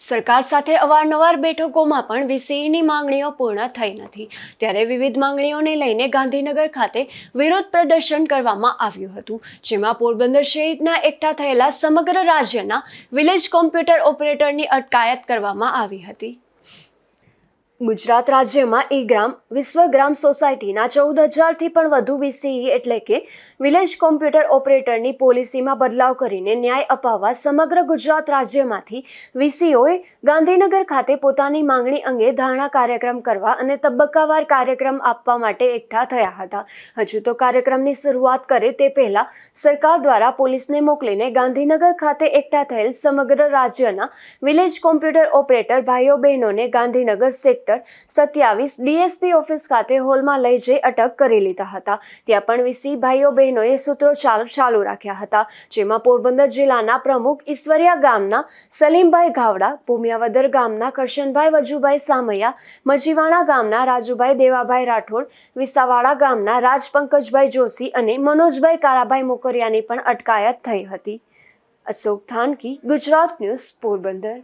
સરકાર સાથે અવારનવાર બેઠકોમાં પણ વીસીઈની માંગણીઓ પૂર્ણ થઈ નથી, ત્યારે વિવિધ માંગણીઓને લઈને ગાંધીનગર ખાતે વિરોધ પ્રદર્શન કરવામાં આવ્યું હતું, જેમાં પોરબંદર સહિતના એકઠા થયેલા સમગ્ર રાજ્યના વિલેજ કોમ્પ્યુટર ઓપરેટરની અટકાયત કરવામાં આવી હતી। ગુજરાત રાજ્યમાં ઈ-ગ્રામ વિશ્વગ્રામ સોસાયટીના 14,000થી પણ વધુ વીસીઈ એટલે કે વિલેજ કોમ્પ્યુટર ઓપરેટરની પોલિસીમાં બદલાવ કરીને ન્યાય અપાવવા સમગ્ર ગુજરાત રાજ્યમાંથી વીસીઓએ ગાંધીનગર ખાતે પોતાની માંગણી અંગે ધારણા કાર્યક્રમ કરવા અને તબક્કાવાર કાર્યક્રમ આપવા માટે એકઠા થયા હતા। હજુ તો કાર્યક્રમની શરૂઆત કરે તે પહેલા સરકાર દ્વારા પોલીસને મોકલીને ગાંધીનગર ખાતે એકઠા થયેલ સમગ્ર રાજ્યના વિલેજ કોમ્પ્યુટર ઓપરેટર ભાઈઓ બહેનોને ગાંધીનગર સેક્ટર 27 ડીએસપી ઓફિસ ખાતે હોલમાં લઈ જઈ અટક કરી લીધા હતા। ત્યાં પણ વીસી ભાઈઓ બહેનોએ સૂત્રોચ્ચાર ચાલુ રાખ્યા હતા, જેમાં પોરબંદર જિલ્લાના પ્રમુખ ઈશ્વરિયા ગામના સલીમભાઈ ઘાવડા, ભૂમિયાવદર ગામના કરશનભાઈ વજુભાઈ સામૈયા, મજીવાણા ગામના રાજુભાઈ દેવાભાઈ રાઠોડ, વિસાવાડા ગામના રાજ પંકજભાઈ જોશી અને મનોજભાઈ કારાભાઈ મોકરિયાની પણ અટકાયત થઈ હતી। અશોક થાનકી, ગુજરાત ન્યૂઝ, પોરબંદર।